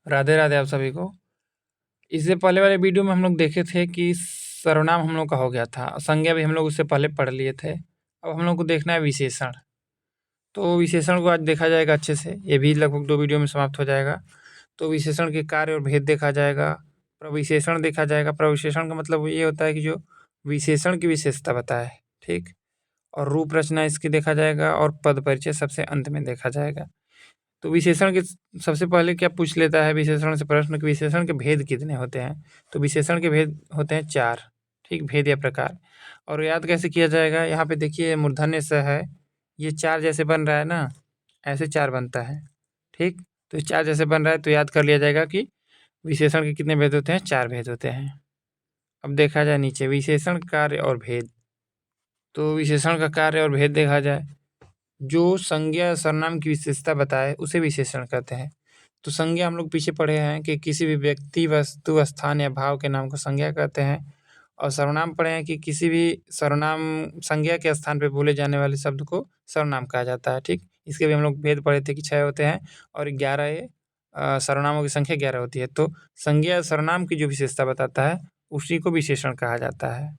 राधे राधे आप सभी को। इससे पहले वाले वीडियो में हम लोग देखे थे कि सर्वनाम हम लोग का हो गया था, संज्ञा भी हम लोग उससे पहले पढ़ लिए थे। अब हम लोग को देखना है विशेषण। तो विशेषण को आज देखा जाएगा अच्छे से, ये भी लगभग 2 वीडियो में समाप्त हो जाएगा। तो विशेषण के कार्य और भेद देखा जाएगा, प्रविशेषण देखा जाएगा। प्रविशेषण का मतलब ये होता है कि जो विशेषण की विशेषता बताए, ठीक? और रूप रचना इसकी देखा जाएगा और पद परिचय सबसे अंत में देखा जाएगा। तो विशेषण के सबसे पहले क्या पूछ लेता है विशेषण से प्रश्न कि विशेषण के भेद कितने होते हैं? तो विशेषण के भेद होते हैं 4, ठीक? भेद या प्रकार। और याद कैसे किया जाएगा? यहाँ पे देखिए मूर्धन्य स है, ये 4 जैसे बन रहा है ना, ऐसे 4 बनता है, ठीक? तो 4 जैसे बन रहा है तो याद कर लिया जाएगा कि विशेषण के कितने भेद होते हैं? 4 भेद होते हैं। अब देखा जाए नीचे विशेषण, कार्य और भेद। तो विशेषण का कार्य और भेद देखा जाए, जो संज्ञा या सर्वनाम की विशेषता बताए उसे विशेषण कहते हैं। तो संज्ञा हम लोग पीछे पढ़े हैं कि किसी भी व्यक्ति, वस्तु, स्थान या भाव के नाम को संज्ञा कहते हैं। और सर्वनाम पढ़े हैं कि किसी भी सर्वनाम, संज्ञा के स्थान पे बोले जाने वाले शब्द को सर्वनाम कहा जाता है, ठीक? इसके भी हम लोग भेद पढ़े थे कि 6 होते हैं और 11 ये सर्वनामों की संख्या 11 होती है। तो संज्ञा या सर्वनाम की जो विशेषता बताता है उसी को विशेषण कहा जाता है।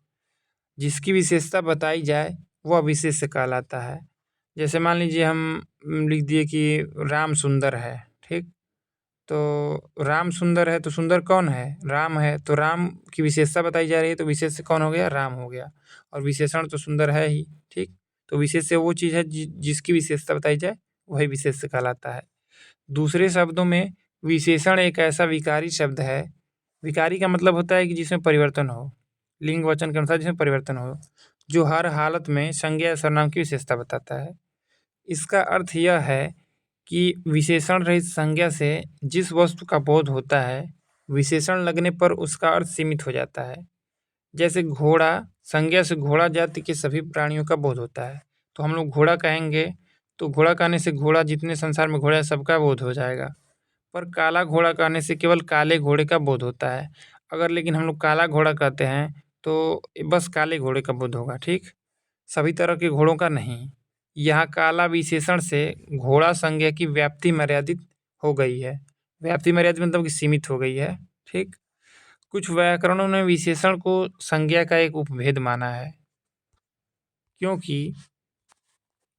जिसकी विशेषता बताई जाए वह विशेष्य कहलाता है। जैसे मान लीजिए हम लिख दिए कि राम सुंदर है, ठीक? तो राम सुंदर है तो सुंदर कौन है? राम है। तो राम की विशेषता बताई जा रही है तो विशेष्य कौन हो गया? राम हो गया। और विशेषण तो सुंदर है ही, ठीक? तो विशेष्य वो चीज़ है जिसकी विशेषता बताई जाए वही विशेष्य कहलाता है। दूसरे शब्दों में विशेषण एक ऐसा विकारी शब्द है, विकारी का मतलब होता है कि जिसमें परिवर्तन हो, लिंग वचन के अनुसार जिसमें परिवर्तन हो, जो हर हालत में संज्ञा या सर्वनाम की विशेषता बताता है। इसका अर्थ यह है कि विशेषण रहित संज्ञा से जिस वस्तु का बोध होता है, विशेषण लगने पर उसका अर्थ सीमित हो जाता है। जैसे घोड़ा, संज्ञा से घोड़ा जाति के सभी प्राणियों का बोध होता है। तो हम लोग घोड़ा कहेंगे तो घोड़ा कहने से घोड़ा जितने संसार में घोड़ा है सबका बोध हो जाएगा। पर काला घोड़ा कहने से केवल काले घोड़े का बोध होता है। अगर लेकिन हम लोग काला घोड़ा कहते हैं तो बस काले घोड़े का बोध होगा, ठीक? सभी तरह के घोड़ों का नहीं। यहाँ काला विशेषण से घोड़ा संज्ञा की व्याप्ति मर्यादित हो गई है। व्याप्ति मर्यादित मतलब कि सीमित हो गई है, ठीक? कुछ व्याकरणों ने विशेषण को संज्ञा का एक उपभेद माना है, क्योंकि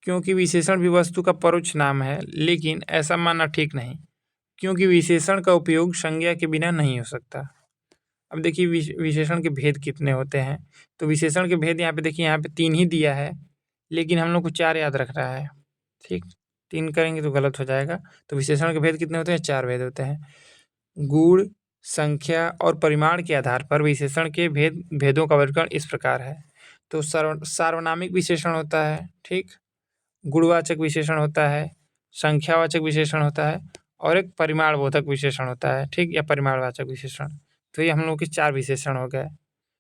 क्योंकि विशेषण भी वस्तु का परोक्ष नाम है, लेकिन ऐसा मानना ठीक नहीं, क्योंकि विशेषण का उपयोग संज्ञा के बिना नहीं हो सकता। अब देखिए विशेषण के भेद कितने होते हैं? तो विशेषण के भेद यहाँ पे देखिए, यहाँ पे 3 ही दिया है, लेकिन हम लोग को 4 याद रख रहा है, ठीक? 3 करेंगे तो गलत हो जाएगा। तो विशेषण के भेद कितने होते हैं? 4 भेद होते हैं। गुण, संख्या और परिमाण के आधार पर विशेषण के भेदों का वर्गीकरण इस प्रकार है। तो सार्वनामिक विशेषण होता है, ठीक? गुणवाचक विशेषण होता है, संख्यावाचक विशेषण होता है और एक परिमाणबोधक विशेषण होता है, ठीक? या परिमाणवाचक विशेषण। तो ये हम लोग के 4 विशेषण हो गए।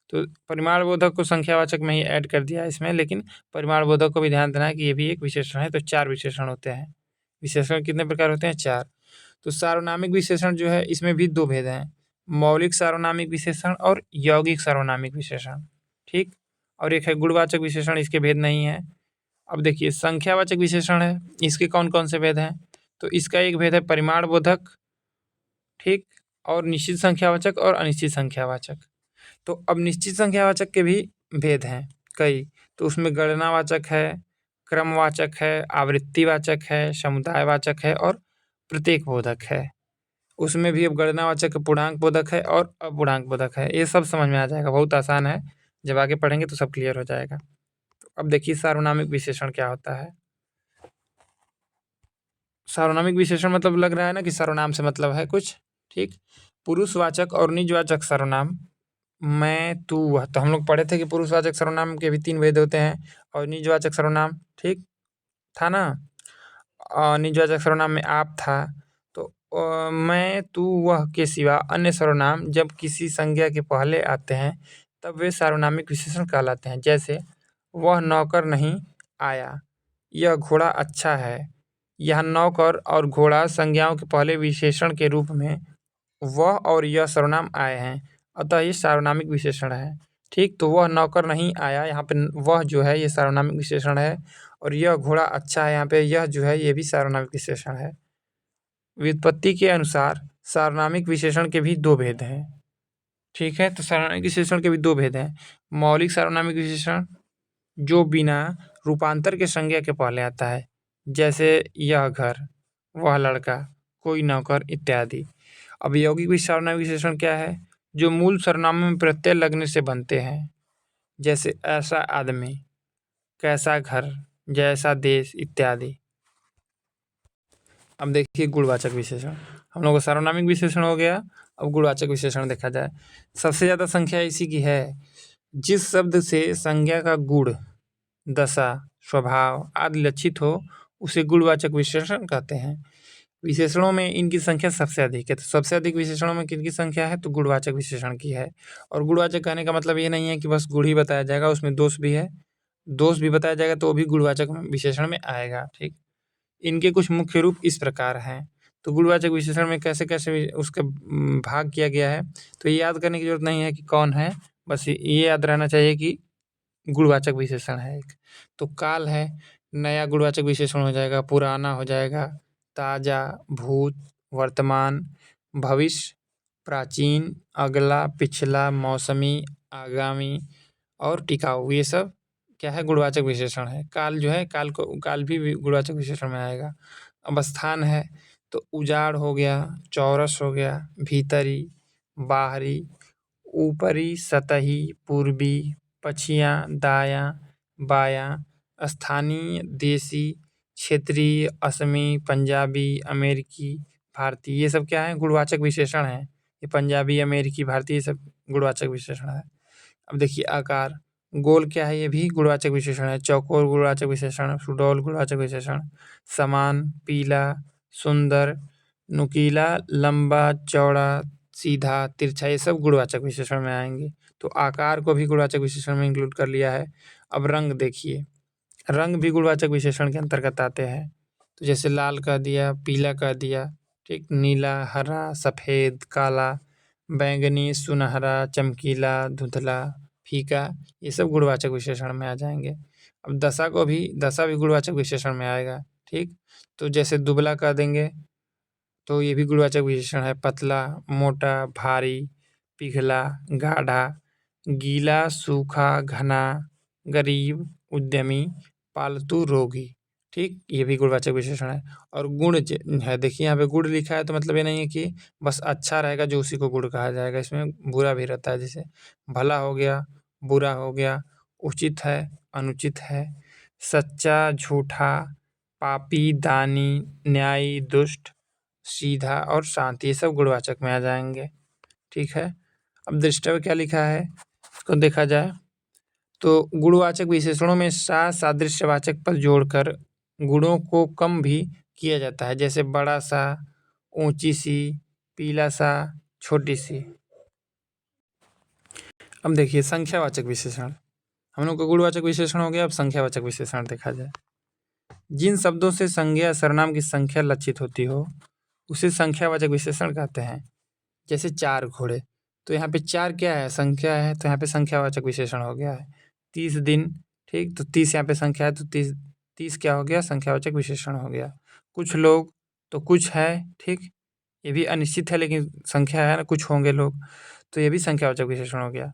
तो परिमाणबोधक को संख्यावाचक में ही ऐड कर दिया है इसमें, लेकिन परिमाणबोधक को भी ध्यान देना है कि ये भी एक विशेषण है। तो 4 विशेषण होते हैं। विशेषण कितने प्रकार होते हैं? 4। तो सार्वनामिक विशेषण जो है इसमें भी 2 भेद हैं, मौलिक सार्वनामिक विशेषण और यौगिक सार्वनामिक विशेषण, ठीक? और एक है गुणवाचक विशेषण, इसके भेद नहीं है। अब देखिए संख्यावाचक विशेषण है, इसके कौन-कौन से भेद हैं? तो इसका एक भेद है परिमाणबोधक, ठीक? और निश्चित संख्यावाचक और अनिश्चित संख्यावाचक। तो अब निश्चित संख्यावाचक के भी भेद हैं कई। तो उसमें गणनावाचक है, क्रमवाचक है, आवृत्तिवाचक है, समुदायवाचक है और प्रत्येक बोधक है। उसमें भी अब गणनावाचक पूर्णांक बोधक है और अपूर्णांक बोधक है। ये सब समझ में आ जाएगा, बहुत आसान है। जब आगे पढ़ेंगे तो सब क्लियर हो जाएगा। तो अब देखिए सार्वनामिक विशेषण क्या होता है। सार्वनामिक विशेषण मतलब लग रहा है ना कि सर्वनाम से मतलब है कुछ, ठीक? पुरुषवाचक और निजवाचक सर्वनाम, मैं, तू, वह। तो हम लोग पढ़े थे कि पुरुषवाचक सर्वनाम के भी 3 भेद होते हैं और निजवाचक सर्वनाम, ठीक था ना? निजवाचक सर्वनाम में आप था। तो मैं, तू, वह के सिवा अन्य सर्वनाम जब किसी संज्ञा के पहले आते हैं तब वे सार्वनामिक विशेषण कहलाते हैं। जैसे वह नौकर नहीं आया, यह घोड़ा अच्छा है। यहाँ नौकर और घोड़ा संज्ञाओं के पहले विशेषण के रूप में वह और यह सर्वनाम आए हैं, अतः ये सार्वनामिक विशेषण है, ठीक? तो वह नौकर नहीं आया, यहाँ पे वह जो है ये सार्वनामिक विशेषण है। और यह घोड़ा अच्छा है, यहाँ पे यह जो है ये भी सार्वनामिक विशेषण है। व्युत्पत्ति के अनुसार सार्वनामिक विशेषण के भी दो भेद हैं। ठीक है, तो सार्वनामिक विशेषण के भी दो भेद हैं। मौलिक सार्वनामिक विशेषण जो बिना रूपांतर के संज्ञा के पहले आता है, जैसे यह घर, वह लड़का, कोई नौकर इत्यादि। अब यौगिक सार्वनामिक विशेषण क्या है? जो मूल सर्वनामों में प्रत्यय लगने से बनते हैं, जैसे ऐसा आदमी, कैसा घर, जैसा देश इत्यादि। अब देखिए गुणवाचक विशेषण, हम लोग का सार्वनामिक विशेषण हो गया। अब गुणवाचक विशेषण देखा जाए, सबसे ज़्यादा संख्या इसी की है। जिस शब्द से संज्ञा का गुण, दशा, स्वभाव आदि लक्षित हो, उसे गुणवाचक विशेषण कहते हैं। विशेषणों में इनकी संख्या सबसे अधिक है। तो सबसे अधिक विशेषणों में किनकी संख्या है? तो गुणवाचक विशेषण की है। और गुणवाचक कहने का मतलब ये नहीं है कि बस गुण ही बताया जाएगा, उसमें दोष भी है। दोष भी बताया जाएगा तो वो भी गुणवाचक विशेषण में आएगा। ठीक, इनके कुछ मुख्य रूप इस प्रकार हैं। तो गुणवाचक विशेषण में कैसे कैसे उसका भाग किया गया है, तो ये याद करने की जरूरत नहीं है कि कौन है, बस ये याद रहना चाहिए कि गुणवाचक विशेषण है एक। तो काल है, नया गुणवाचक विशेषण हो जाएगा, पुराना हो जाएगा, ताजा, भूत, वर्तमान, भविष्य, प्राचीन, अगला, पिछला, मौसमी, आगामी और टिकाऊ, ये सब क्या है? गुणवाचक विशेषण है। काल जो है, काल भी गुणवाचक विशेषण में आएगा। अब स्थान है, तो उजाड़ हो गया, चौरस हो गया, भीतरी, बाहरी, ऊपरी, सतही, पूर्वी, पछिया, दायां, बायां, स्थानीय, देसी, क्षेत्रीय, असमी, पंजाबी, अमेरिकी, भारतीय, ये सब क्या है? गुणवाचक विशेषण है। ये पंजाबी, अमेरिकी, भारतीय, ये सब गुणवाचक विशेषण है। अब देखिए आकार, गोल क्या है? ये भी गुणवाचक विशेषण है। चौकोर गुणवाचक विशेषण, सुडौल गुणवाचक विशेषण, समान, पीला, सुंदर, नुकीला, लंबा, चौड़ा, सीधा, तिरछा, ये सब गुणवाचक विशेषण में आएंगे। तो आकार को भी गुणवाचक विशेषण में इंक्लूड कर लिया है। अब रंग देखिए, रंग भी गुणवाचक विशेषण के अंतर्गत आते हैं। तो जैसे लाल कह दिया, पीला कह दिया, ठीक, नीला, हरा, सफ़ेद, काला, बैंगनी, सुनहरा, चमकीला, धुंधला, फीका, ये सब गुणवाचक विशेषण में आ जाएंगे। अब दशा भी गुणवाचक विशेषण में आएगा। ठीक, तो जैसे दुबला कह देंगे तो ये भी गुणवाचक विशेषण है। पतला, मोटा, भारी, पिघला, गाढ़ा, गीला, सूखा, घना, गरीब, उद्यमी, पालतू, रोगी। ठीक, ये भी गुणवाचक विशेषण है। और गुण है, देखिए यहाँ पे गुण लिखा है तो मतलब ये नहीं है कि बस अच्छा रहेगा जो उसी को गुण कहा जाएगा, इसमें बुरा भी रहता है। जैसे भला हो गया, बुरा हो गया, उचित है, अनुचित है, सच्चा, झूठा, पापी, दानी, न्यायी, दुष्ट, सीधा और शांत, ये सब गुणवाचक में आ जाएंगे। ठीक है, अब दृष्टव्य क्या लिखा है इसको देखा जाए, तो गुणवाचक विशेषणों में सा सादृश्यवाचक पद जोड़कर गुणों को कम भी किया जाता है। जैसे बड़ा सा, ऊंची सी, पीला सा, छोटी सी। अब देखिए संख्यावाचक विशेषण, हम लोग का गुणवाचक विशेषण हो गया। अब संख्यावाचक विशेषण देखा जाए, जिन शब्दों से संज्ञा सर्वनाम की संख्या लक्षित होती हो उसे संख्यावाचक विशेषण कहते हैं। जैसे 4 घोड़े, तो यहाँ पे 4 क्या है? संख्या है, तो यहाँ पे संख्यावाचक विशेषण हो गया है। 30 दिन, ठीक, तो 30 यहाँ पे संख्या है, तो 30 क्या हो गया? संख्यावाचक विशेषण हो गया। कुछ लोग, तो कुछ है, ठीक, ये भी अनिश्चित है लेकिन संख्या है ना, कुछ होंगे लोग, तो ये भी संख्यावाचक विशेषण हो गया।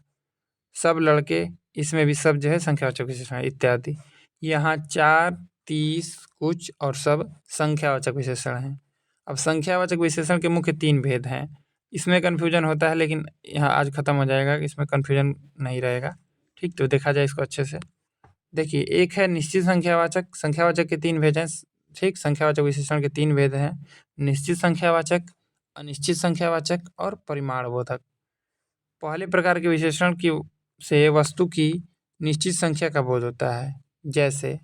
सब लड़के, इसमें भी सब जो है संख्यावाचक विशेषण है, इत्यादि। यहाँ 4, 30, कुछ और सब संख्यावाचक विशेषण हैं। अब संख्यावाचक विशेषण के मुख्य 3 भेद हैं। इसमें कन्फ्यूजन होता है लेकिन यहाँ आज खत्म हो जाएगा, इसमें कन्फ्यूजन नहीं रहेगा। ठीक, तो देखा जाए इसको अच्छे से। देखिए, एक है निश्चित संख्यावाचक, संख्यावाचक के 3 भेद हैं। ठीक, संख्यावाचक विशेषण के 3 भेद हैं, निश्चित संख्यावाचक, अनिश्चित संख्यावाचक और परिमाणबोधक। पहले प्रकार के विशेषण की से वस्तु की निश्चित संख्या का बोध होता है। जैसे,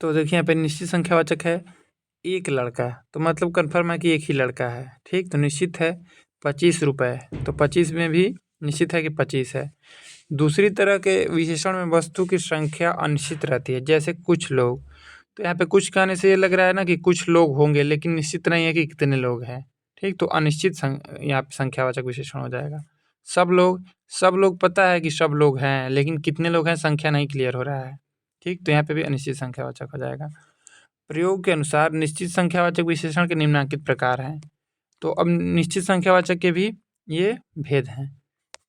तो देखिए यहाँ पे निश्चित संख्यावाचक है, एक लड़का, तो मतलब कन्फर्म है कि एक ही लड़का है। ठीक, तो निश्चित है। 25 रुपये, तो 25 में भी निश्चित है कि 25 है। दूसरी तरह के विशेषण में वस्तु की संख्या अनिश्चित रहती है। जैसे कुछ लोग, तो यहाँ पे कुछ कहने से ये लग रहा है ना कि कुछ लोग होंगे, लेकिन निश्चित नहीं है कि कितने लोग हैं। ठीक, तो अनिश्चित यहाँ पे संख्यावाचक विशेषण हो जाएगा। सब लोग पता है कि सब लोग हैं, लेकिन कितने लोग हैं संख्या नहीं क्लियर हो रहा है। ठीक, तो यहाँ पे भी अनिश्चित संख्यावाचक हो जाएगा। प्रयोग के अनुसार निश्चित संख्यावाचक विशेषण के निम्नलिखित प्रकार हैं। तो अब निश्चित संख्यावाचक के भी ये भेद हैं।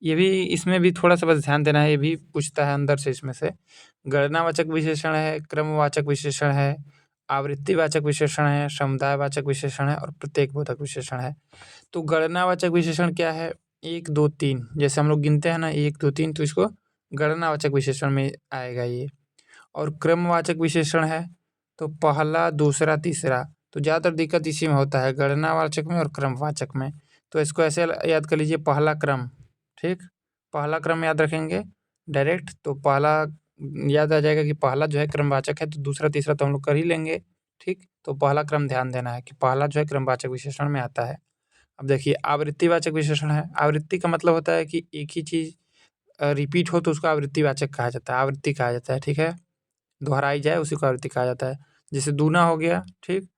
ये भी इसमें भी थोड़ा सा बस ध्यान देना है, ये भी पूछता है अंदर से इसमें से। गणनावाचक विशेषण है, क्रमवाचक विशेषण है, आवृत्तिवाचक विशेषण है, समुदायवाचक विशेषण है और प्रत्येकबोधक विशेषण है। तो गणनावाचक विशेषण क्या है? 1 2 3 जैसे हम लोग गिनते हैं ना 1 2 3, तो इसको गणनावाचक विशेषण में आएगा ये। और क्रमवाचक विशेषण है तो पहला, दूसरा, तीसरा। तो ज़्यादातर दिक्कत इसी में होता है, गणनावाचक में और क्रमवाचक में। तो इसको ऐसे याद कर लीजिए, पहला क्रम, ठीक, पहला क्रम याद रखेंगे डायरेक्ट। तो पहला याद आ जाएगा कि पहला जो है क्रमवाचक है, तो दूसरा तीसरा तो हम लोग कर ही लेंगे, ठीक। तो पहला क्रम ध्यान देना है कि पहला जो है क्रमवाचक विशेषण में आता है। अब देखिए आवृत्तिवाचक विशेषण है। आवृत्ति का मतलब होता है कि एक ही चीज़ रिपीट हो तो उसको आवृत्तिवाचक कहा जाता है, आवृत्ति कहा जाता है, ठीक है। दोहराई जाए उसी को आवृत्ति कहा जाता है। जैसे दूना हो गया, ठीक,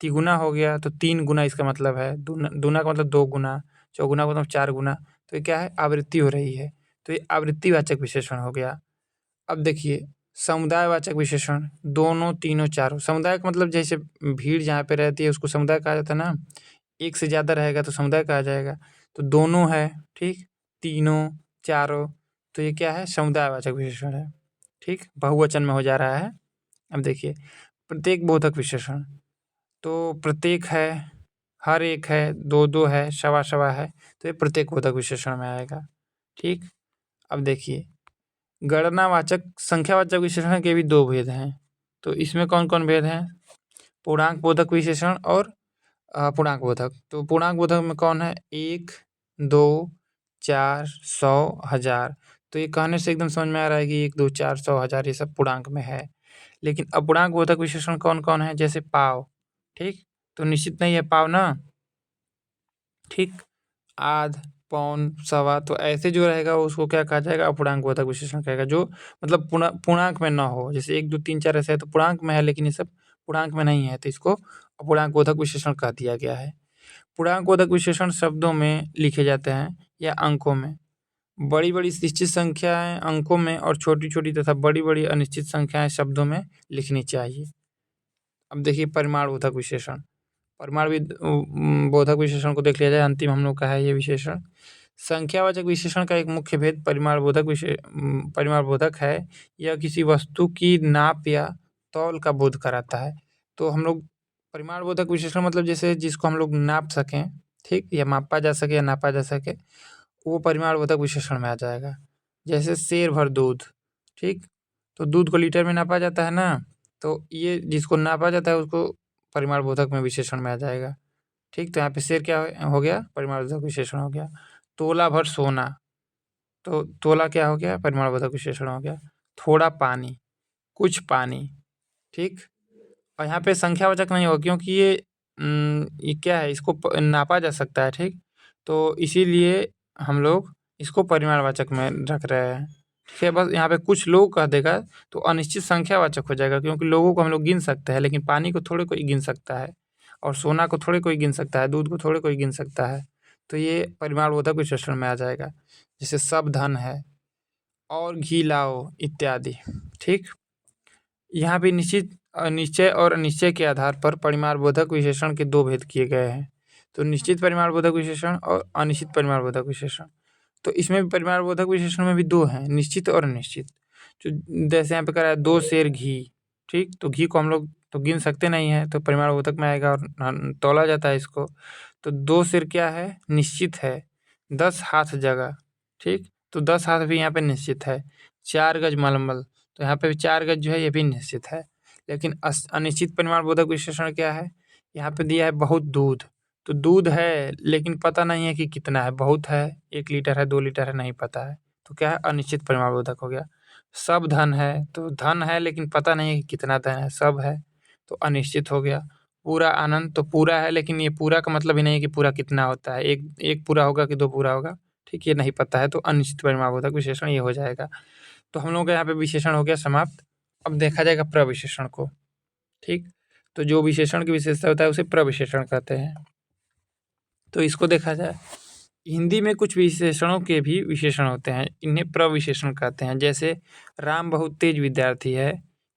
तिगुना हो गया, तो 3 गुना इसका मतलब है। दूना दूना का मतलब 2 गुना, चौगुना का मतलब 4 गुना। तो ये क्या है? आवृत्ति हो रही है। तो ये आवृत्तिवाचक विशेषण हो गया। अब देखिए समुदायवाचक विशेषण, दोनों, तीनों, चारों। समुदाय का मतलब जैसे भीड़ जहाँ पे रहती है उसको समुदाय कहा जाता है ना। एक से ज़्यादा रहेगा तो समुदाय कहा जाएगा। तो दोनों है, ठीक, तीनों, चारों, तो ये क्या है? समुदायवाचक विशेषण है, ठीक, बहुवचन में हो जा रहा है। अब देखिए प्रत्येक बोधक विशेषण, तो प्रत्येक है, हर एक है, दो दो है, सवा सवा है, तो ये प्रत्येक बोधक विशेषण में आएगा, ठीक। अब देखिए गणनावाचक संख्यावाचक विशेषण के भी दो भेद हैं। तो इसमें कौन कौन भेद हैं? पूर्णांक बोधक विशेषण और पूर्णांक बोधक। तो पूर्णांक बोधक में कौन है? 1 2 4 100 1000। तो ये कहने से एकदम समझ में आ रहा है कि 1 2 4 100 1000 ये सब पूर्णांक में है। लेकिन अपूर्णांक बोधक विशेषण कौन कौन है? जैसे पाव, ठीक, तो निश्चित नहीं है पाव ना, ठीक, आध, पौन, सवा, तो ऐसे जो रहेगा उसको क्या कहा जाएगा? अपूर्णांक बोधक विशेषण कहेगा। जो मतलब पूर्णांक में ना हो, जैसे 1 2 3 4 ऐसे है तो पूर्णांक में है, लेकिन ये सब पूर्णांक में नहीं है, तो इसको अपूर्णांक बोधक विशेषण कह दिया गया है। पूर्णांक बोधक विशेषण शब्दों में लिखे जाते हैं या अंकों में। बड़ी बड़ी निश्चित संख्याएं अंकों में और छोटी छोटी तथा बड़ी बड़ी अनिश्चित संख्याएं शब्दों में लिखनी चाहिए। अब देखिए परिमाण बोधक विशेषण, बोधक विशेषण को देख लिया जाए, अंतिम हम लोग का है ये विशेषण। संख्यावाचक विशेषण का एक मुख्य भेद परिमाण बोधक है। यह किसी वस्तु की नाप या तौल का बोध कराता है। तो हम लोग परिमाण बोधक विशेषण मतलब जैसे जिसको हम लोग नाप सकें, ठीक, या मापा जा सके या नापा जा सके, वो परिमाण बोधक विशेषण में आ जाएगा। जैसे शेर भर दूध, ठीक, तो दूध को लीटर में नापा जाता है ना, तो ये जिसको नापा जाता है उसको परिमाण बोधक में विशेषण में आ जाएगा, ठीक। तो यहाँ पे शेर क्या हो गया? परिमाण बोधक विशेषण हो गया। तोला भर सोना, तो तोला क्या हो गया? परिमाण बोधक विशेषण हो गया। थोड़ा पानी, कुछ पानी, ठीक। और यहाँ पे संख्यावाचक नहीं होगा क्योंकि ये क्या है? इसको नापा जा सकता है, ठीक, तो इसीलिए हम लोग इसको परिमाणवाचक में रख रहे हैं, ठीक है। बस यहाँ पे कुछ लोग कह देगा तो अनिश्चित संख्यावाचक हो जाएगा, क्योंकि लोगों को हम लोग गिन सकते हैं, लेकिन पानी को थोड़े कोई गिन सकता है, और सोना को थोड़े कोई गिन सकता है, दूध को थोड़े कोई गिन सकता है। तो ये परिमाणबोधक विशेषण में आ जाएगा। जैसे सब धन है और घी लाओ इत्यादि, ठीक। यहाँ पे निश्चय और अनिश्चय के आधार पर परिमाणबोधक विशेषण के दो भेद किए गए हैं। तो निश्चित परिमाणबोधक विशेषण और अनिश्चित परिमाणबोधक विशेषण। तो इसमें भी परिमाणबोधक विशेषण में भी दो हैं, निश्चित और अनिश्चित। जो जैसे यहाँ पे कह रहा है 2 सेर घी, ठीक, तो घी को हम लोग तो गिन सकते नहीं है, तो परिमाणबोधक में आएगा और तौला जाता है इसको। तो 2 सेर क्या है? निश्चित है। 10 हाथ जगह, ठीक, तो 10 हाथ भी यहाँ पे निश्चित है। 4 गज मलमल, तो यहाँ पे भी 4 गज जो है ये भी निश्चित है। लेकिन अनिश्चित परिमाणबोधक विशेषण क्या है? यहाँ पे दिया है बहुत दूध, तो दूध है लेकिन पता नहीं है कि कितना है, बहुत है, 1 लीटर है, 2 लीटर है, नहीं पता है, तो क्या है? अनिश्चित परिमाणबोधक हो गया। सब धन है, तो धन है लेकिन पता नहीं है कि कितना धन है, सब है, तो अनिश्चित हो गया। पूरा आनंद, तो पूरा है लेकिन ये पूरा का मतलब ही नहीं है कि पूरा कितना होता है, एक पूरा होगा कि 2 पूरा होगा, ठीक, ये नहीं पता है, तो अनिश्चित परिमाणबोधक विशेषण ये हो जाएगा। तो हम लोगों का यहाँ पे विशेषण हो गया समाप्त। अब देखा जाएगा प्रविशेषण को, ठीक। तो जो विशेषण की विशेषता होता है उसे प्रविशेषण कहते हैं। तो इसको देखा जाए, हिंदी में कुछ विशेषणों के भी विशेषण होते हैं, इन्हें प्रविशेषण कहते हैं। जैसे राम बहुत तेज विद्यार्थी है,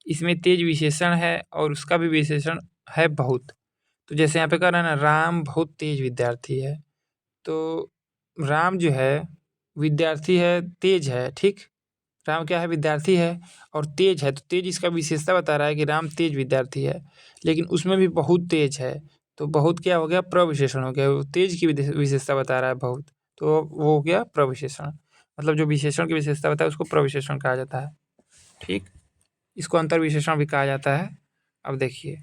इसमें तेज विशेषण है और उसका भी विशेषण है बहुत। तो जैसे यहाँ पे कह रहा है ना, राम बहुत तेज विद्यार्थी है। तो राम जो है विद्यार्थी है, तेज है, ठीक। राम क्या है, विद्यार्थी है और तेज है। तो तेज इसका विशेषता बता रहा है कि राम तेज विद्यार्थी है, लेकिन उसमें भी बहुत तेज है। तो बहुत क्या हो गया, प्रविशेषण हो गया। वो तेज की विशेषता बता रहा है बहुत, तो वो हो गया प्रविशेषण। मतलब जो विशेषण की विशेषता बताया उसको प्रविशेषण कहा जाता है, ठीक। इसको अंतर विशेषण भी कहा जाता है। अब देखिए,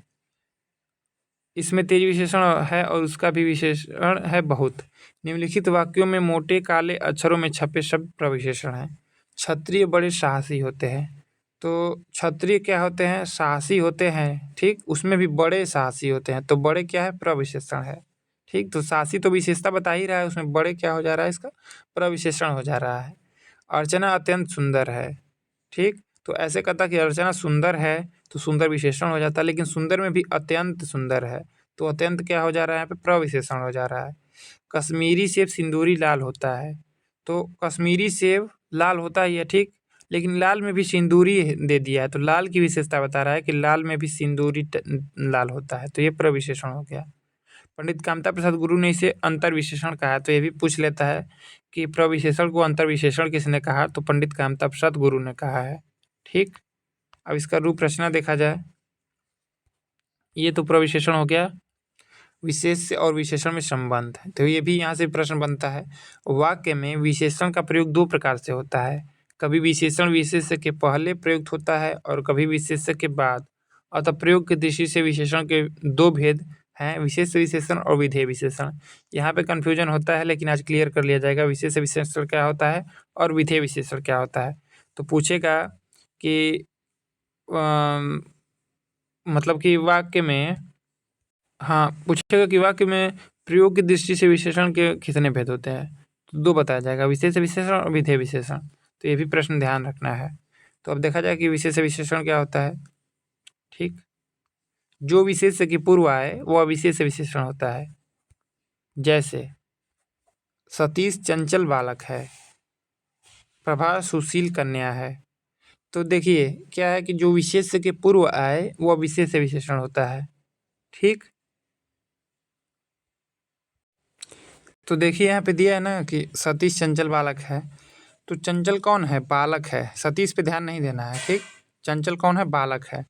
इसमें तेज विशेषण है और उसका भी विशेषण है बहुत। निम्नलिखित वाक्यों में मोटे काले अक्षरों में छपे शब्द प्रविशेषण हैं। क्षत्रिय बड़े साहसी होते हैं। तो क्षत्रिय क्या होते हैं, साहसी होते हैं, ठीक। उसमें भी बड़े साहसी होते हैं, तो बड़े क्या है, प्रविशेषण है, ठीक। तो साहसी तो विशेषता बता ही रहा है, उसमें बड़े क्या हो जा रहा है, इसका प्रविशेषण हो जा रहा है। अर्चना अत्यंत सुंदर है, ठीक। तो ऐसे कहता कि अर्चना सुंदर है, तो सुंदर विशेषण हो जाता है, लेकिन सुंदर में भी अत्यंत सुंदर है, तो अत्यंत क्या हो जा रहा है, यहाँ पे प्रविशेषण हो जा रहा है। कश्मीरी सेब सिंदूरी लाल होता है। तो कश्मीरी सेब लाल होता ही है, ठीक। लेकिन लाल में भी सिंदूरी दे दिया है, तो लाल की विशेषता बता रहा है कि लाल में भी सिंदूरी लाल होता है, तो ये प्रविशेषण हो गया। पंडित कामता प्रसाद गुरु ने इसे अंतर विशेषण कहा। तो ये भी पूछ लेता है कि प्रविशेषण को अंतर विशेषण किसने कहा, तो पंडित कामता प्रसाद गुरु ने कहा है, ठीक। अब इसका रूप रचना देखा जाए, ये तो प्रविशेषण हो गया। विशेष और विशेषण में संबंध है, तो ये भी यहाँ से प्रश्न बनता है। वाक्य में विशेषण का प्रयोग दो प्रकार से होता है। कभी विशेषण विशेष्य के पहले प्रयुक्त होता है और कभी विशेष्य के बाद। अतः प्रयोग की दृष्टि से विशेषण के दो भेद हैं, विशेष विशेषण और विधेय विशेषण। यहाँ पे कन्फ्यूजन होता है, लेकिन आज क्लियर कर लिया जाएगा विशेष विशेषण क्या होता है और विधेय विशेषण क्या होता है। तो पूछेगा कि मतलब कि वाक्य में, हाँ, पूछेगा कि वाक्य में प्रयोग की दृष्टि से विशेषण के कितने भेद होते हैं, तो दो बताया जाएगा, विशेष विशेषण और विधेय विशेषण। तो ये भी प्रश्न ध्यान रखना है। तो अब देखा जाए कि विशेष विशेषण क्या होता है, ठीक। जो विशेष के पूर्व आए वह विशेष विशेषण होता है। जैसे सतीश चंचल बालक है, प्रभा सुशील कन्या है। तो देखिए क्या है कि जो विशेष के पूर्व आए वह विशेष विशेषण होता है, ठीक। तो देखिए यहाँ पे दिया है ना कि सतीश चंचल बालक है। तो चंचल कौन है, बालक है। सतीश पे ध्यान नहीं देना है, ठीक। चंचल कौन है, बालक है।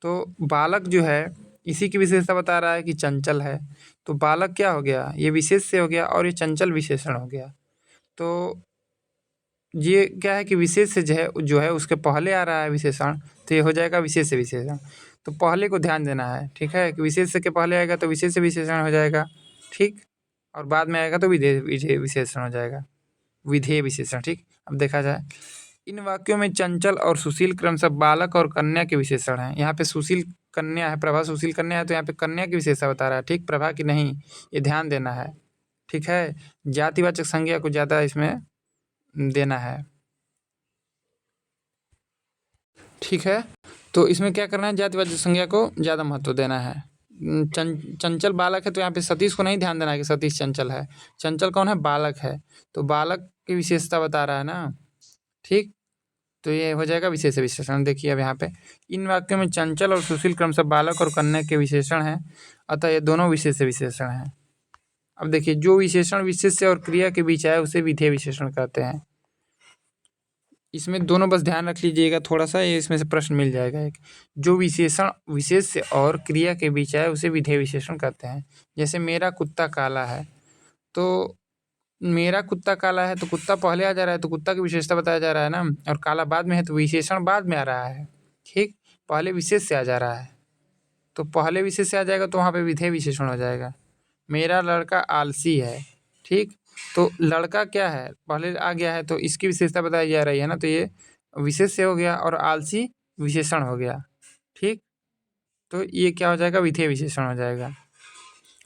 तो बालक जो है इसी की विशेषता बता रहा है कि चंचल है। तो बालक क्या हो गया, ये विशेष से हो गया और ये चंचल विशेषण हो गया। तो ये क्या है कि विशेष से जो है उसके पहले आ रहा है विशेषण, तो ये हो जाएगा विशेष से विशेषण। तो पहले को ध्यान देना है, ठीक है, कि विशेष से के पहले आएगा तो विशेष से विशेषण हो जाएगा, ठीक। और बाद में आएगा तो विधेय विधेय विशेषण हो जाएगा, विधेय विशेषण, ठीक। अब देखा जाए, इन वाक्यों में चंचल और सुशील क्रमशः बालक और कन्या के विशेषण हैं। यहाँ पे सुशील कन्या है, प्रभा सुशील कन्या है, तो यहाँ पे कन्या की विशेषता बता रहा है, ठीक, प्रभा की नहीं, ये ध्यान देना है, ठीक है। जातिवाचक संज्ञा को ज़्यादा इसमें देना है, ठीक है। तो इसमें क्या करना है, जातिवाचक संज्ञा को ज़्यादा महत्व देना है। चंचल बालक है, तो यहाँ पे सतीश को नहीं ध्यान देना है कि सतीश चंचल है। चंचल कौन है, बालक है, तो बालक की विशेषता बता रहा है ना, ठीक। तो ये हो जाएगा विशेष विशेषण। देखिए अब यहाँ पे इन वाक्यों में चंचल और सुशील क्रमशः बालक और कन्या के विशेषण हैं, अतः ये दोनों विशेष विशेषण हैं। अब देखिए, जो विशेषण विशेष्य और क्रिया के बीच आए उसे विधेय विशेषण कहते हैं। इसमें दोनों बस ध्यान रख लीजिएगा थोड़ा सा, ये इसमें से प्रश्न मिल जाएगा एक। जो विशेषण विशेष्य और क्रिया के बीच आए उसे विधेय विशेषण कहते हैं। जैसे मेरा कुत्ता काला है, तो मेरा कुत्ता काला है, तो कुत्ता पहले आ जा रहा है, तो कुत्ता की विशेषता बताया जा रहा है ना, और काला बाद में है, तो विशेषण बाद में आ रहा है, ठीक। पहले विशेष से आ जा रहा है, तो पहले विशेष से आ जाएगा तो वहाँ पे विधेय विशेषण हो जाएगा। मेरा लड़का आलसी है, ठीक। तो लड़का क्या है, पहले आ गया है, तो इसकी विशेषता बताई जा रही है ना, तो ये विशेष से हो गया और आलसी विशेषण हो गया, ठीक। तो ये क्या हो जाएगा, विधेय विशेषण हो जाएगा।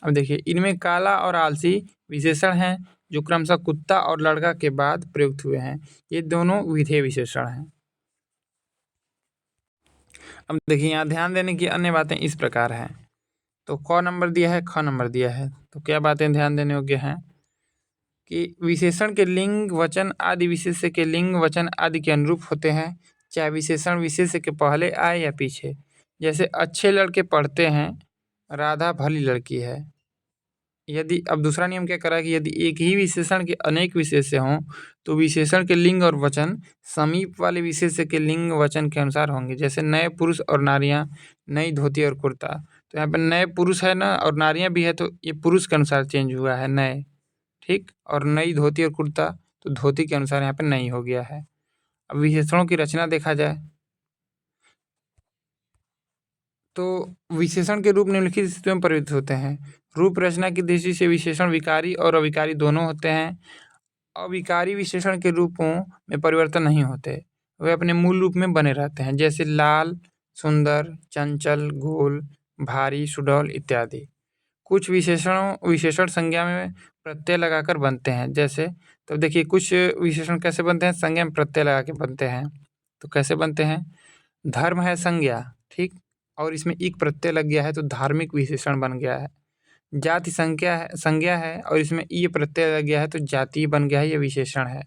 अब देखिए, इनमें काला और आलसी विशेषण हैं जो क्रमशः कुत्ता और लड़का के बाद प्रयुक्त हुए हैं। ये दोनों विधेय विशेषण हैं। अब देखिए, यहाँ ध्यान देने की अन्य बातें इस प्रकार हैं। तो क नंबर दिया है, ख नंबर दिया है, तो क्या बातें ध्यान देने योग्य हैं कि विशेषण के लिंग वचन आदि विशेष्य के लिंग वचन आदि के अनुरूप होते हैं। चाहे विशेषण विशेष्य के पहले आए या पीछे। जैसे अच्छे लड़के पढ़ते हैं, राधा भली लड़की है। यदि अब दूसरा नियम क्या करा कि यदि एक ही विशेषण के अनेक विशेष्य हों तो विशेषण के लिंग और वचन समीप वाले विशेष्य के लिंग वचन के अनुसार होंगे। जैसे नए पुरुष और नारियां, नई धोती और कुर्ता। तो यहाँ पे नए पुरुष है ना और नारियां भी है, तो ये पुरुष के अनुसार चेंज हुआ है नए, ठीक। और नई धोती और कुर्ता तो धोती के अनुसार यहाँ पे नई हो गया है। अब विशेषणों की रचना देखा जाए तो विशेषण के रूप निम्नलिखित स्थितियों में परिवर्तित होते हैं। रूप रचना की दृष्टि से विशेषण विकारी और अविकारी दोनों होते हैं। अविकारी विशेषण के रूपों में परिवर्तन नहीं होते, वे अपने मूल रूप में बने रहते हैं। जैसे लाल, सुंदर, चंचल, गोल, भारी, सुडौल इत्यादि। कुछ विशेषण संज्ञा में प्रत्यय लगाकर बनते हैं। जैसे तो देखिए कुछ विशेषण कैसे बनते हैं, संज्ञा में प्रत्यय लगा के बनते हैं। तो कैसे बनते हैं, धर्म है संज्ञा, ठीक, और इसमें एक प्रत्यय लग गया है तो धार्मिक विशेषण बन गया है। जाति संज्ञा है और इसमें ई प्रत्यय लग गया है तो जाति बन गया है, ये विशेषण है।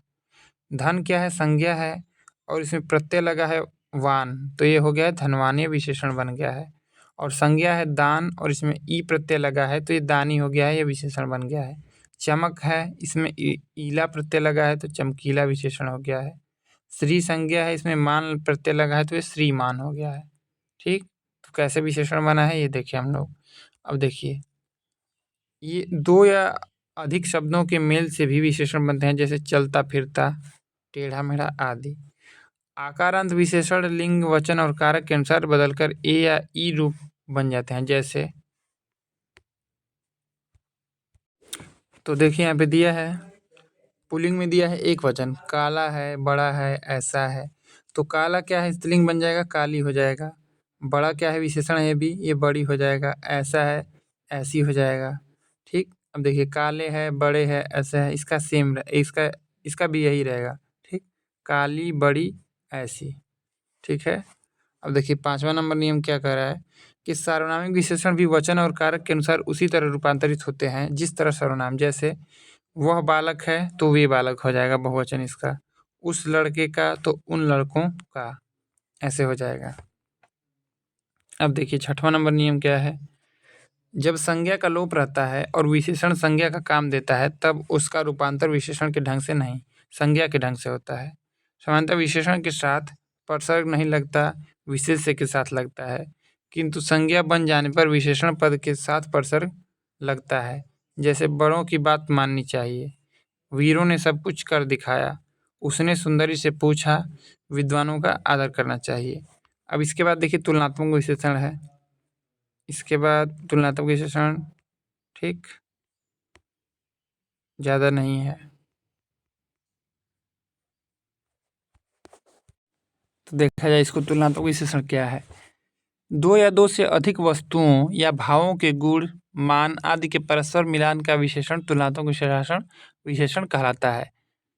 धन क्या है, संज्ञा है और इसमें प्रत्यय लगा है वान, तो ये हो गया है धनवान, विशेषण बन गया है। और संज्ञा है दान और इसमें ई प्रत्यय लगा है तो ये दानी हो गया है, ये विशेषण बन गया है। चमक है, इसमें ईला प्रत्यय लगा है तो चमकीला विशेषण हो गया है। श्री संज्ञा है, इसमें मान प्रत्यय लगा है तो ये श्रीमान हो गया है, ठीक। तो कैसे विशेषण बना है ये देखिए हम लोग। अब देखिए ये दो या अधिक शब्दों के मेल से भी विशेषण बनते हैं। जैसे चलता फिरता, टेढ़ा मेढ़ा आदि। आकारांत विशेषण लिंग वचन और कारक के अनुसार बदलकर ए या ई रूप बन जाते हैं। जैसे तो देखिए यहाँ पे दिया है, पुल्लिंग में दिया है एक वचन, काला है, बड़ा है, ऐसा है। तो काला क्या है, स्त्रीलिंग बन जाएगा, काली हो जाएगा। बड़ा क्या है, विशेषण है भी, ये बड़ी हो जाएगा। ऐसा है, ऐसी हो जाएगा, ठीक। अब देखिए काले है, बड़े है, ऐसा है, इसका सेम इसका इसका भी यही रहेगा, ठीक। काली, बड़ी, ऐसी, ठीक है। अब देखिए 5वां नंबर नियम क्या कह रहा है कि सार्वनामिक विशेषण भी वचन और कारक के अनुसार उसी तरह रूपांतरित होते हैं जिस तरह सर्वनाम। जैसे वह बालक है तो वे बालक हो जाएगा बहुवचन इसका, उस लड़के का तो उन लड़कों का, ऐसे हो जाएगा। अब देखिए 6वां नंबर नियम क्या है, जब संज्ञा का लोप रहता है और विशेषण संज्ञा का काम देता है तब उसका रूपांतर विशेषण के ढंग से नहीं, संज्ञा के ढंग से होता है। सामान्यतः विशेषण के साथ परसर्ग नहीं लगता, विशेष्य के साथ लगता है, किंतु संज्ञा बन जाने पर विशेषण पद के साथ परसर्ग लगता है। जैसे बड़ों की बात माननी चाहिए, वीरों ने सब कुछ कर दिखाया, उसने सुंदरी से पूछा, विद्वानों का आदर करना चाहिए। अब इसके बाद देखिए तुलनात्मक विशेषण है, इसके बाद तुलनात्मक विशेषण, ठीक, ज़्यादा नहीं है। तो देखा जाए इसको तुलनात्मक विशेषण क्या है, दो या दो से अधिक वस्तुओं या भावों के गुण, मान आदि के परस्पर मिलान का विशेषण तुलनात्मक विशेषण कहलाता है।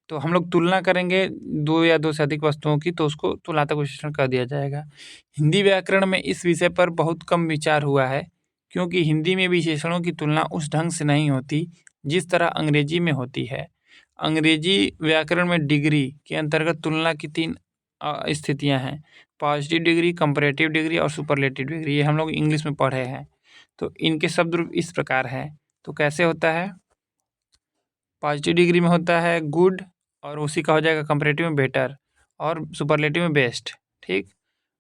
तो हम लोग तुलना करेंगे दो या दो से अधिक वस्तुओं की तो उसको तुलनात्मक विशेषण कह दिया जाएगा। हिंदी व्याकरण में इस विषय पर बहुत कम विचार हुआ है क्योंकि हिंदी में विशेषणों की तुलना उस ढंग से नहीं होती जिस तरह अंग्रेजी में होती है। अंग्रेजी व्याकरण में डिग्री के अंतर्गत तुलना की 3 स्थितियां हैं, पॉजिटिव डिग्री, कंपैरेटिव डिग्री और सुपरलेटिव डिग्री। ये हम लोग इंग्लिश में पढ़े हैं। तो इनके शब्द रूप इस प्रकार है। तो कैसे होता है, पॉजिटिव डिग्री में होता है गुड और उसी का हो जाएगा कंपैरेटिव में बेटर और सुपरलेटिव में बेस्ट, ठीक।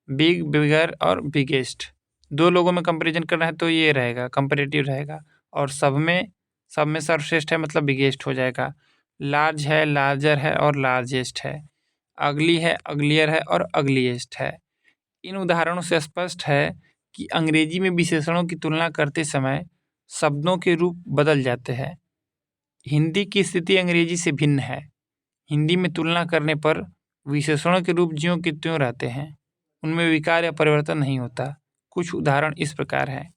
बिग, बिगर और बिगेस्ट, दो लोगों में कंपैरिजन करना है तो ये रहेगा कंपैरेटिव रहेगा। और सब में सर्वश्रेष्ठ है मतलब बिगेस्ट हो जाएगा। लार्ज है, लार्जर है और लार्जेस्ट है। अगली है, अगलियर है और अगलीएस्ट है। इन उदाहरणों से स्पष्ट है कि अंग्रेजी में विशेषणों की तुलना करते समय शब्दों के रूप बदल जाते हैं। हिंदी की स्थिति अंग्रेजी से भिन्न है। हिंदी में तुलना करने पर विशेषणों के रूप ज्यों के त्यों रहते हैं, उनमें विकार या परिवर्तन नहीं होता। कुछ उदाहरण इस प्रकार हैं।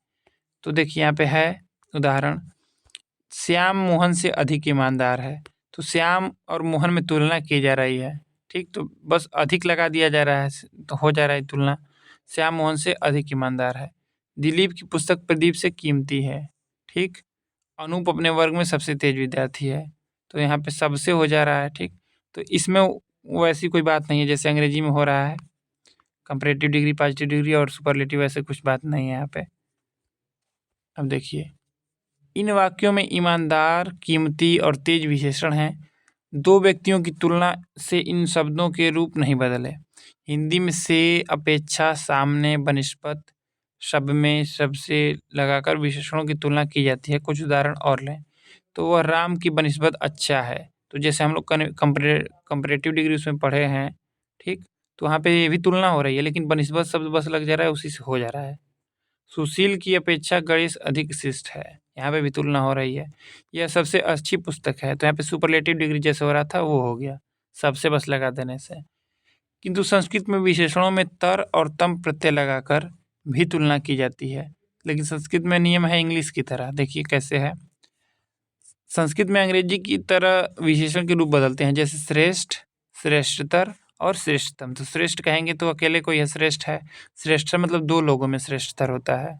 तो देखिए यहाँ पे है उदाहरण, श्याम मोहन से अधिक ईमानदार है। तो श्याम और मोहन में तुलना की जा रही है, ठीक। तो बस अधिक लगा दिया जा रहा है तो हो जा रहा है तुलना। श्याम मोहन से अधिक ईमानदार है। दिलीप की पुस्तक प्रदीप से कीमती है, ठीक। अनूप अपने वर्ग में सबसे तेज विद्यार्थी है। तो यहाँ पे सबसे हो जा रहा है, ठीक। तो इसमें वैसी कोई बात नहीं है जैसे अंग्रेजी में हो रहा है। कंपैरेटिव डिग्री, पॉजिटिव डिग्री और सुपरलेटिव ऐसे कुछ बात नहीं है यहाँ पे। अब देखिए, इन वाक्यों में ईमानदार, कीमती और तेज विशेषण हैं। दो व्यक्तियों की तुलना से इन शब्दों के रूप नहीं बदले। हिंदी में से, अपेक्षा, सामने, बनिस्पत, शब्द में, सबसे लगाकर विशेषणों की तुलना की जाती है। कुछ उदाहरण और लें तो वह राम की बनिस्बत अच्छा है। तो जैसे हम लोग कंपैरेटिव डिग्री उसमें पढ़े हैं, ठीक, तो वहाँ पे ये भी तुलना हो रही है, लेकिन बनिस्बत शब्द बस लग जा रहा है, उसी से हो जा रहा है। सुशील की अपेक्षा गणेश अधिक शिष्ट है, यहाँ पे भी तुलना हो रही है। यह सबसे अच्छी पुस्तक है, तो यहाँ पे सुपरलेटिव डिग्री जैसे हो रहा था वो हो गया सबसे बस लगा देने से। किंतु संस्कृत में विशेषणों में तर और तम प्रत्यय लगाकर भी तुलना की जाती है, लेकिन संस्कृत में नियम है इंग्लिश की तरह। देखिए कैसे है, संस्कृत में अंग्रेजी की तरह विशेषण के रूप बदलते हैं, जैसे श्रेष्ठ, श्रेष्ठतर और श्रेष्ठतम। तो श्रेष्ठ कहेंगे तो अकेले कोई है श्रेष्ठ है, श्रेष्ठतर मतलब दो लोगों में श्रेष्ठतर होता है,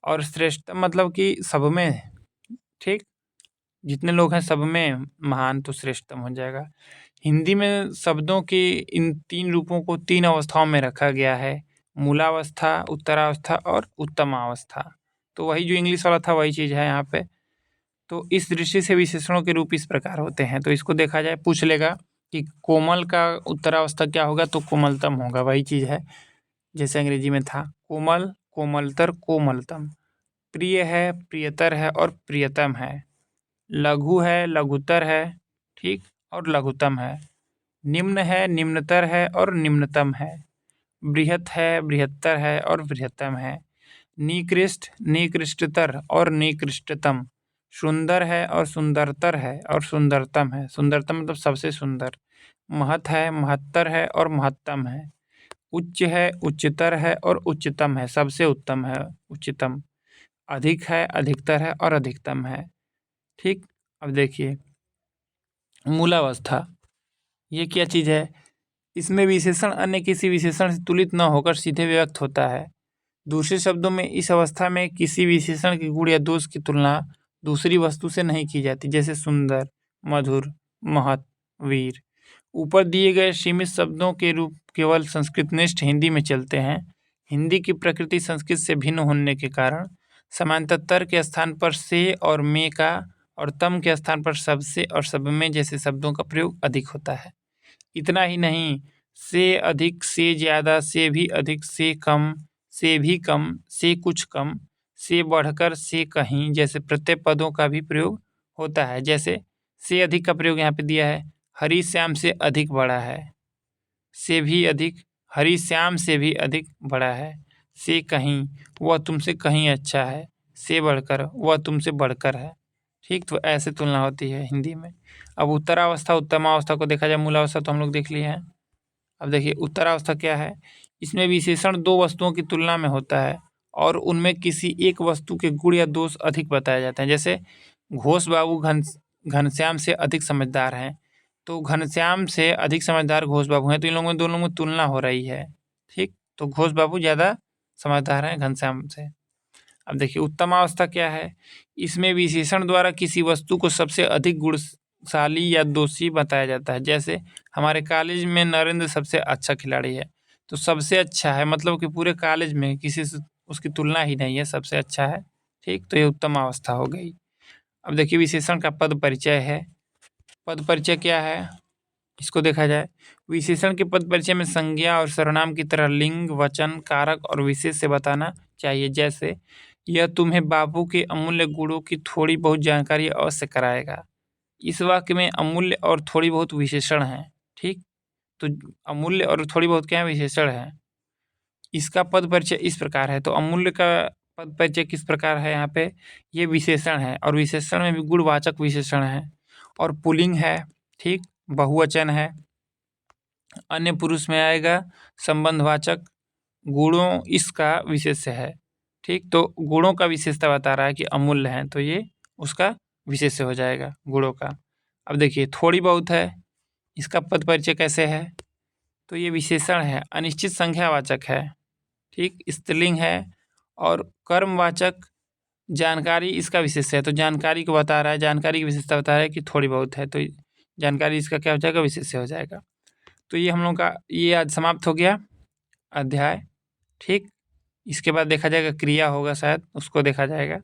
और श्रेष्ठतम मतलब कि सब में, ठीक, जितने लोग हैं सब में महान, तो श्रेष्ठतम हो जाएगा। हिंदी में शब्दों के इन तीन रूपों को तीन अवस्थाओं में रखा गया है, मूलावस्था, उत्तरावस्था और उत्तमावस्था। तो वही जो इंग्लिश वाला था वही चीज़ है यहाँ पे। तो इस दृष्टि से विशेषणों के रूप इस प्रकार होते हैं। तो इसको देखा जाए, पूछ लेगा कि कोमल का उत्तरावस्था क्या होगा, तो कोमलतम होगा, वही चीज़ है जैसे अंग्रेजी में था, कोमल, कोमलतर, कोमलतम। प्रिय है, प्रियतर है और प्रियतम है। लघु है, लघुतर है, ठीक, और लघुतम है। निम्न है, निम्नतर है और निम्नतम है। बृहत है, बृहत्तर है और बृहत्तम है। निकृष्ट, निकृष्टतर और निकृष्टतम। सुंदर है और सुंदरतर है और सुंदरतम है। सुंदरतम मतलब सबसे सुंदर। महत है, महत्तर है और महत्तम है। उच्च है, उच्चतर है और उच्चतम है, सबसे उत्तम है, उच्चतम। अधिक है, अधिकतर है और अधिकतम है, ठीक। अब देखिए मूलावस्था, ये क्या चीज़ है, इसमें विशेषण अन्य किसी विशेषण से तुलित न होकर सीधे व्यक्त होता है। दूसरे शब्दों में इस अवस्था में किसी विशेषण के गुण या दोष की तुलना दूसरी वस्तु से नहीं की जाती, जैसे सुंदर, मधुर, महत, वीर। ऊपर दिए गए सीमित शब्दों के रूप केवल संस्कृतनिष्ठ हिंदी में चलते हैं। हिंदी की प्रकृति संस्कृत से भिन्न होने के कारण समानांतर के स्थान पर से और में का और तम के स्थान पर सबसे और सब में जैसे शब्दों का प्रयोग अधिक होता है। इतना ही नहीं, से अधिक, से ज़्यादा, से भी अधिक, से कम, से भी कम, से कुछ कम, से बढ़कर, से कहीं जैसे प्रत्यय पदों का भी प्रयोग होता है। जैसे से अधिक का प्रयोग यहाँ पे दिया है, हरी श्याम से अधिक बड़ा है। से भी अधिक, हरी श्याम से भी अधिक बड़ा है। से कहीं, वह तुमसे कहीं अच्छा है। से बढ़कर, वह तुमसे बढ़कर है, ठीक। तो ऐसे तुलना होती है हिंदी में। अब उत्तरावस्था, उत्तमावस्था को देखा जाए, मूलावस्था तो हम लोग देख लिए हैं। अब देखिए उत्तरावस्था क्या है, इसमें विशेषण दो वस्तुओं की तुलना में होता है और उनमें किसी एक वस्तु के गुण या दोष अधिक बताए जाते हैं। जैसे घोष बाबू घनश्याम से अधिक समझदार हैं, तो घनश्याम से अधिक समझदार घोष बाबू हैं, तो इन लोगों में दोनों में तुलना हो रही है, ठीक। तो घोष बाबू ज़्यादा समझदार हैं घनश्याम से। अब देखिए उत्तमावस्था क्या है, इसमें विशेषण द्वारा किसी वस्तु को सबसे अधिक गुणशाली या दोषी बताया जाता है। जैसे हमारे कॉलेज में नरेंद्र सबसे अच्छा खिलाड़ी है, तो सबसे अच्छा है मतलब कि पूरे कॉलेज में किसी से उसकी तुलना ही नहीं है, सबसे अच्छा है, ठीक। तो ये उत्तमावस्था हो गई। अब देखिए विशेषण का पद परिचय है। पद परिचय क्या है, इसको देखा जाए, विशेषण के पद परिचय में संज्ञा और सर्वनाम की तरह लिंग, वचन, कारक और विशेष से बताना चाहिए। जैसे यह तुम्हें बाबू के अमूल्य गुणों की थोड़ी बहुत जानकारी अवश्य कराएगा। इस वाक्य में अमूल्य और थोड़ी बहुत विशेषण हैं, ठीक। तो अमूल्य और थोड़ी बहुत क्या है, विशेषण है। इसका पद परिचय इस प्रकार है। तो अमूल्य का पद परिचय किस प्रकार है, यहाँ पे ये विशेषण है और विशेषण में भी गुणवाचक विशेषण है और पुल्लिंग है, ठीक, बहुवचन है। अन्य पुरुष में आएगा संबंधवाचक, गुणों इसका विशेष्य है, ठीक। तो गुणों का विशेषता बता रहा है कि अमूल्य है, तो ये उसका विशेष्य हो जाएगा गुणों का। अब देखिए थोड़ी बहुत है, इसका पद परिचय कैसे है, तो ये विशेषण है, अनिश्चित संख्यावाचक है, ठीक, स्त्रीलिंग है और कर्मवाचक। जानकारी इसका विशेष्य है, तो जानकारी को बता रहा है, जानकारी की विशेषता बता रहा है कि थोड़ी बहुत है, तो जानकारी इसका क्या हो जाएगा, विशेष्य हो जाएगा। तो ये हम लोग का ये आज समाप्त हो गया। अध्याय, ठीक। इसके बाद देखा जाएगा क्रिया होगा शायद, उसको देखा जाएगा।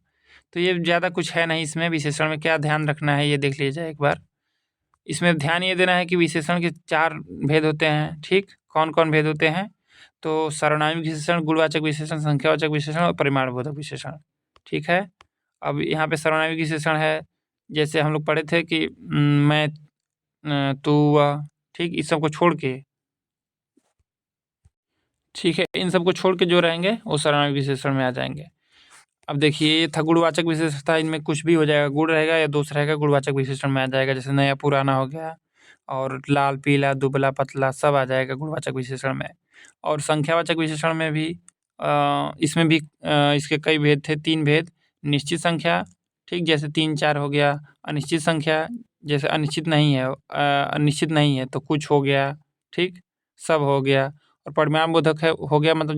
तो ये ज़्यादा कुछ है नहीं इसमें, विशेषण में क्या ध्यान रखना है ये देख लीजिए एक बार। इसमें ध्यान ये देना है कि विशेषण के 4 भेद होते हैं, ठीक। कौन-कौन भेद होते हैं? तो सर्वनामिक विशेषण, गुणवाचक विशेषण, संख्यावाचक विशेषण और परिमाणबोधक विशेषण, ठीक है। अब यहाँ पे सर्वनामिक विशेषण है, जैसे हम लोग पढ़े थे कि मैं, तू, वह, ठीक। इस सब को छोड़ के, ठीक है, इन सबको छोड़ के जो रहेंगे वो सर्वनामिक विशेषण में आ जाएंगे। अब देखिए ये था गुणवाचक विशेषता, इनमें कुछ भी हो जाएगा, गुण रहेगा या दोष रहेगा, गुणवाचक विशेषण में आ जाएगा। जैसे नया पुराना हो गया, और लाल पीला दुबला पतला सब आ जाएगा गुणवाचक विशेषण में। और संख्यावाचक विशेषण में भी इसमें भी इसके कई भेद थे, 3 भेद। निश्चित संख्या, ठीक, जैसे 3 4 हो गया। अनिश्चित संख्या, जैसे अनिश्चित नहीं है, निश्चित नहीं है तो कुछ हो गया, ठीक, सब हो गया। और परिमाण बोधक है हो गया, मतलब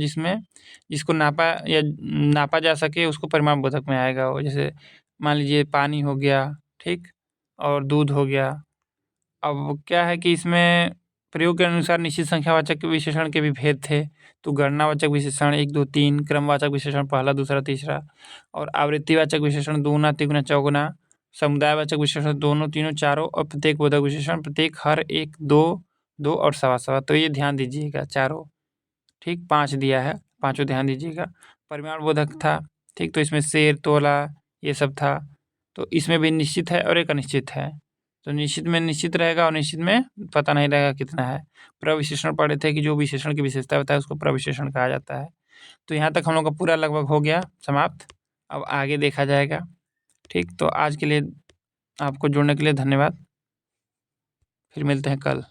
जिसको नापा या नापा जा सके उसको परिमाण बोधक में आएगा वो। जैसे मान लीजिए पानी हो गया, ठीक, और दूध हो गया। अब क्या है कि इसमें प्रयोग के अनुसार निश्चित संख्यावाचक विशेषण के भी भेद थे। तो गणनावाचक विशेषण 1 2 3, क्रमवाचक विशेषण पहला दूसरा तीसरा, और आवृत्तिवाचक विशेषण दूना तिगुना चौगुना, समुदायवाचक विशेषण दोनों तीनों चारों, और प्रत्येक बोधक विशेषण प्रत्येक हर एक, दो, दो और सवा सवा। तो ये ध्यान दीजिएगा चारों, ठीक। 5 दिया है, पाँचों ध्यान दीजिएगा। परिमाण बोधक था, ठीक। तो इसमें शेर, तोला ये सब था। तो इसमें भी निश्चित है और एक अनिश्चित है। तो निश्चित में निश्चित रहेगा और निश्चित में पता नहीं रहेगा कितना है। प्रविशेषण पढ़े थे कि जो विशेषण की विशेषता होता है उसको प्रविशेषण कहा जाता है। तो यहाँ तक हम लोग का पूरा लगभग हो गया समाप्त। अब आगे देखा जाएगा, ठीक। तो आज के लिए आपको जुड़ने के लिए धन्यवाद। फिर मिलते हैं कल।